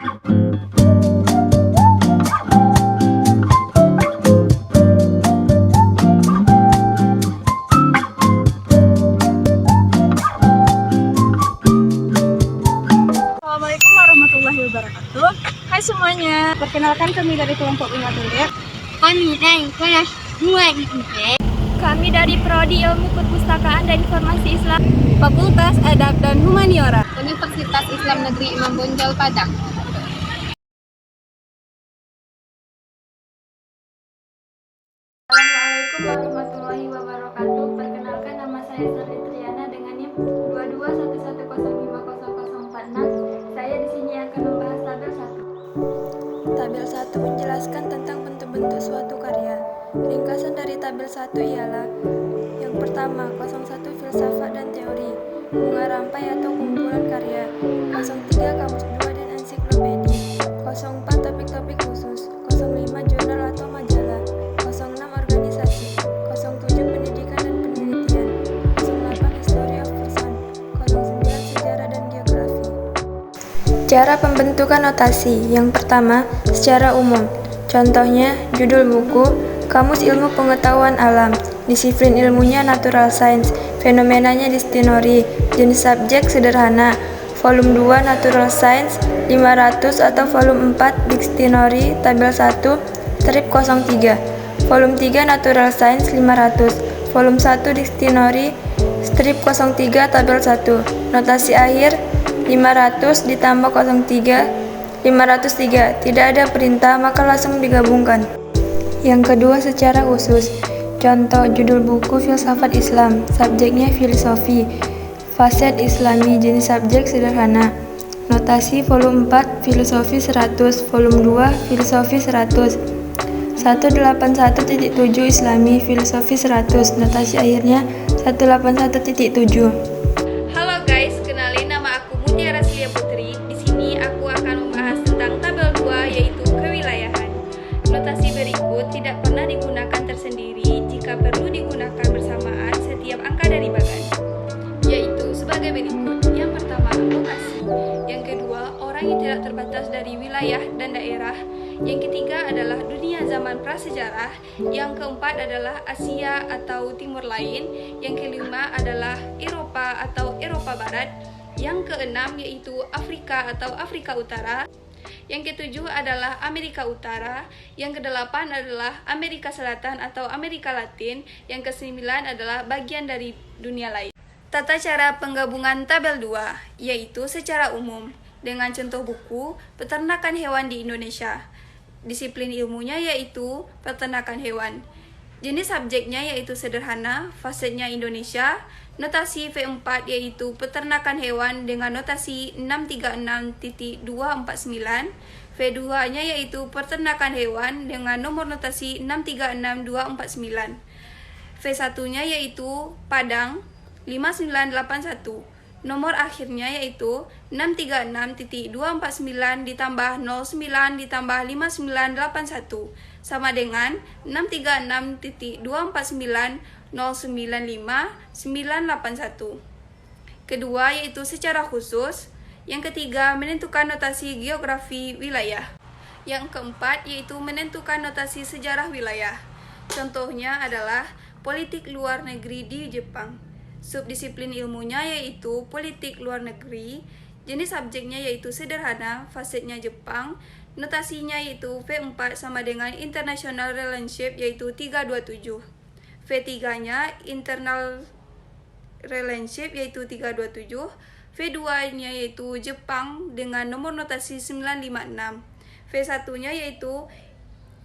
Assalamualaikum warahmatullahi wabarakatuh. Hai semuanya, perkenalkan kami dari kelompok 5 Tulir. Kami dari kelas 2 IPB. Kami dari Prodi Ilmu Perpustakaan dan Informasi Islam, Fakultas Adab dan Humaniora, Universitas Islam Negeri Imam Bonjol Padang. Assalamualaikum warahmatullahi wabarakatuh. Perkenalkan, nama saya Sari Triana dengan NIM 2211050046. Saya di sini akan membahas tabel 1. Tabel 1 menjelaskan tentang bentuk-bentuk suatu karya. Ringkasan dari tabel 1 ialah: yang pertama, 01 filsafat dan teori, bunga rampai atau kumpulan karya. 03 kamus 2 dan ensiklopedi. 04 topik-topik khusus. 05 jurnal atau majalah. 06 organisasi. 07 pendidikan dan penelitian. 08 history of person. 09 sejarah dan geografi. Cara pembentukan notasi. Yang pertama, secara umum. Contohnya, judul buku, Kamus Ilmu Pengetahuan Alam, disiplin ilmunya natural science, fenomenanya distinori, jenis subjek sederhana, volume 2 natural science 500 atau volume 4 distinori tabel 1 strip 03, volume 3 natural science 500, volume 1 distinori strip 03 tabel 1, notasi akhir 500 ditambah 03 503, tidak ada perintah maka langsung digabungkan. Yang kedua, secara khusus. Contoh, judul buku Filsafat Islam, subjeknya filosofi, Faset Islami, jenis subjek sederhana. Notasi volume 4 filosofi 100, volume 2 filosofi 100. 181.7 Islami, filosofi 100, notasi akhirnya 181.7. Halo guys, kenalin nama aku Mutiara Silia Putri. Di sini aku akan membahas tentang tabel 2 yaitu kewilayahan. Notasi berikut tidak pernah digunakan tersendiri jika perlu digunakan bersamaan setiap angka dari bagan, yaitu sebagai berikut. Yang pertama, lokasi. Yang kedua, orang yang tidak terbatas dari wilayah dan daerah. Yang ketiga adalah dunia zaman prasejarah. Yang keempat adalah Asia atau Timur Lain. Yang kelima adalah Eropa atau Eropa Barat. Yang keenam yaitu Afrika atau Afrika Utara. Yang ketujuh adalah Amerika Utara. Yang kedelapan adalah Amerika Selatan atau Amerika Latin. Yang kesembilan adalah bagian dari dunia lain. Tata cara penggabungan tabel 2 yaitu secara umum dengan contoh buku Peternakan Hewan di Indonesia. Disiplin ilmunya yaitu peternakan hewan. Jenis subjeknya yaitu sederhana, fasetnya Indonesia. Notasi V4 yaitu peternakan hewan dengan notasi 636.249. V2-nya yaitu peternakan hewan dengan nomor notasi 636249. V1-nya yaitu Padang 5981. Nomor akhirnya yaitu 636.249 ditambah 09 ditambah 5981 sama dengan 636.249 095 981. Kedua yaitu secara khusus. Yang ketiga, menentukan notasi geografi wilayah. Yang keempat yaitu menentukan notasi sejarah wilayah. Contohnya adalah politik luar negeri di Jepang. Subdisiplin ilmunya yaitu politik luar negeri. Jenis subjeknya yaitu sederhana, fasetnya Jepang. Notasinya yaitu V4 sama dengan International Relationship yaitu 327. V3-nya Internal Relationship yaitu 327. V2-nya yaitu Jepang dengan nomor notasi 956. V1-nya yaitu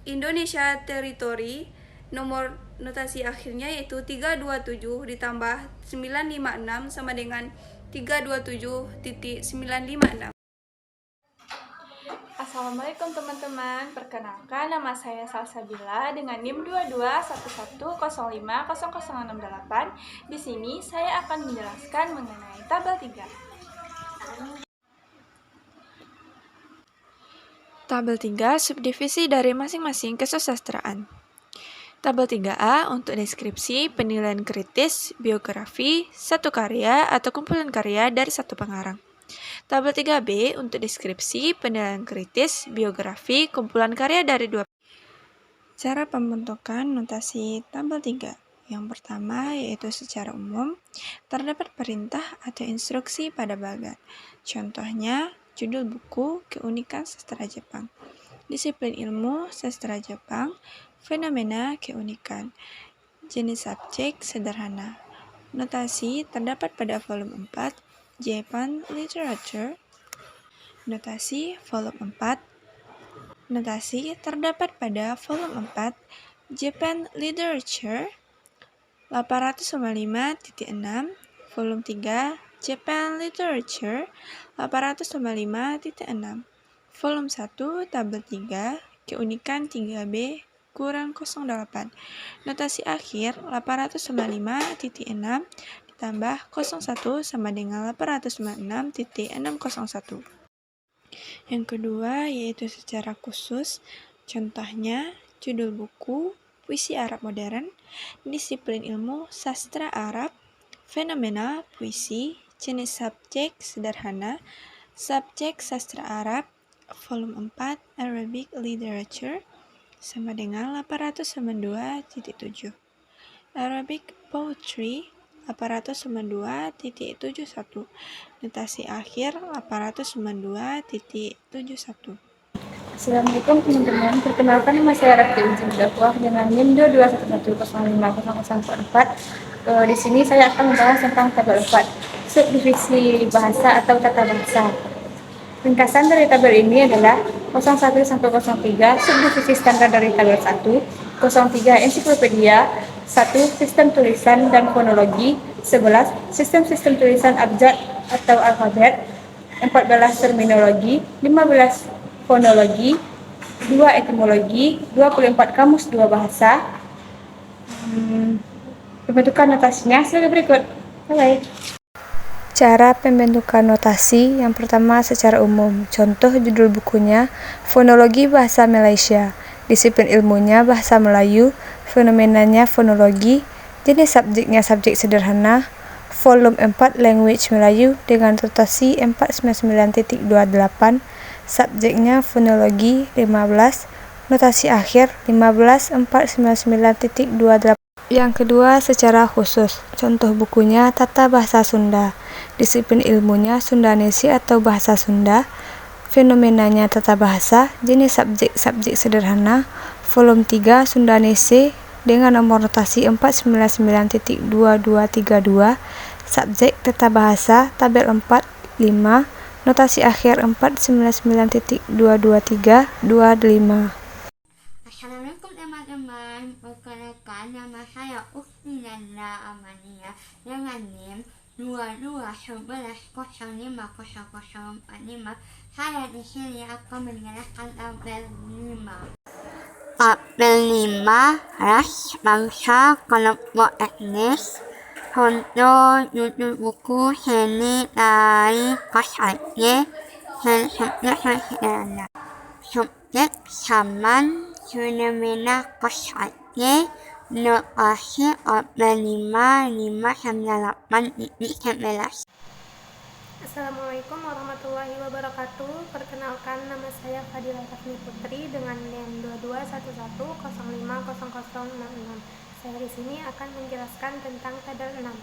Indonesia Territory, nomor notasi akhirnya yaitu 327 ditambah 956 sama dengan 327.956. Assalamualaikum teman-teman, perkenalkan nama saya Salsabila dengan NIM 2211050068. Di sini saya akan menjelaskan mengenai tabel 3. Tabel 3 subdivisi dari masing-masing kesusastraan. Tabel 3A untuk deskripsi, penilaian kritis, biografi, satu karya atau kumpulan karya dari satu pengarang. Tabel 3B untuk deskripsi, penilaian kritis, biografi, kumpulan karya dari dua. Cara pembentukan notasi tabel 3. Yang pertama yaitu secara umum, terdapat perintah atau instruksi pada bagan. Contohnya, judul buku, keunikan sastra Jepang. Disiplin ilmu, sastra Jepang, fenomena, keunikan. Jenis subjek, sederhana. Notasi terdapat pada volume 4, Japan Literature. Notasi volume 4. Notasi terdapat pada volume 4, Japan Literature. 855.6, volume 3, Japan Literature. 855.6, volume 1, tabel 3, keunikan 3B kurang 08. Notasi akhir 855.6 ditambah 01 sama dengan 856.601. Yang kedua yaitu secara khusus, contohnya judul buku, puisi Arab modern, disiplin ilmu, sastra Arab, fenomena, puisi, jenis subjek, sederhana, subjek sastra Arab, volume 4, Arabic Literature, sama dengan 892.7. Arabic Poetry, 892.71. Notasi akhir 892.71. Assalamualaikum teman-teman, perkenalkan nama saya Raffi Ujung Dakwah dengan NIM 2110504. Di sini saya akan membahas tentang tabel 4, subdivisi bahasa atau tata bahasa. Ringkasan dari tabel ini adalah 01 sampai 03, subdivisi standar dari tabel 1, 03 ensiklopedia, 1 sistem tulisan dan fonologi, 11 sistem tulisan abjad atau alfabet, 14 terminologi, 15 fonologi, 2 etimologi, 24 kamus 2 bahasa. Pembentukan notasinya sebagai berikut. Bye. Cara pembentukan notasi yang pertama secara umum. Contoh judul bukunya, Fonologi Bahasa Malaysia. Disiplin ilmunya Bahasa Melayu, fenomenanya fonologi, jenis subjeknya subjek sederhana, volume 4 Language Melayu dengan notasi 499.28, subjeknya fonologi 15, notasi akhir 15499.28. Yang kedua secara khusus, contoh bukunya Tata Bahasa Sunda, disiplin ilmunya Sundanesi atau Bahasa Sunda, fenomenanya tata bahasa, jenis subjek sederhana, volume 3 Sundanese dengan nomor notasi 499.2232, subjek tata bahasa, tabel 4, 5, notasi akhir 499.22325. Assalamualaikum teman-teman, perkenalkan nama saya Ukti Nanda Amania dengan NIM 2211050045. Saya di sini akan menjelaskan tabel 5. Tabel 5, ras, bangsa, kelompok etnis. Contoh judul buku seni dari Kasatye, subjek sederhana. Subjek zaman, fenomena Kasatye, notasi tabel 5, 598.11. Assalamualaikum warahmatullahi wabarakatuh. Perkenalkan nama saya Fadila Rafni Putri dengan NIM 2211050066. Saya di sini akan menjelaskan tentang tabel 6.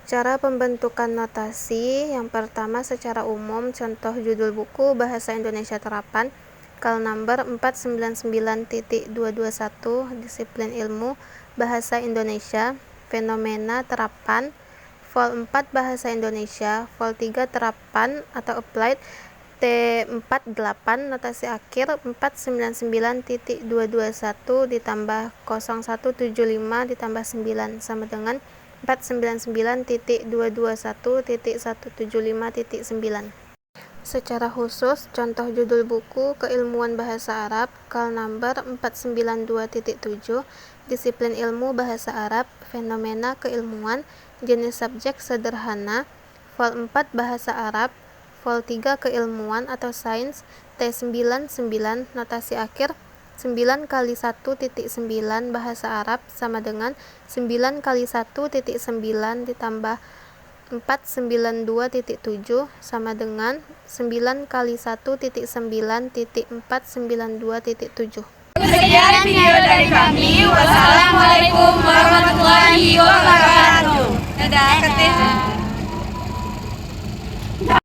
Cara pembentukan notasi yang pertama secara umum, contoh judul buku Bahasa Indonesia Terapan, kal number 499.221, disiplin ilmu Bahasa Indonesia, fenomena terapan, vol 4 Bahasa Indonesia, vol 3 terapan atau applied, T48, notasi akhir 499.221 ditambah 0175 ditambah 9 sama dengan 499.221.175.9. Secara khusus, contoh judul buku Keilmuan Bahasa Arab, kal number 492.7, disiplin ilmu Bahasa Arab, fenomena keilmuan, jenis subjek sederhana, vol 4 Bahasa Arab, vol 3 keilmuan atau sains, T99, notasi akhir 9 kali 1.9 Bahasa Arab sama dengan 9 kali 1.9 ditambah 492.7 sama dengan 9 kali 1.9.492.7. Sekian video dari kami. Wassalamualaikum warahmatullahi wabarakatuh.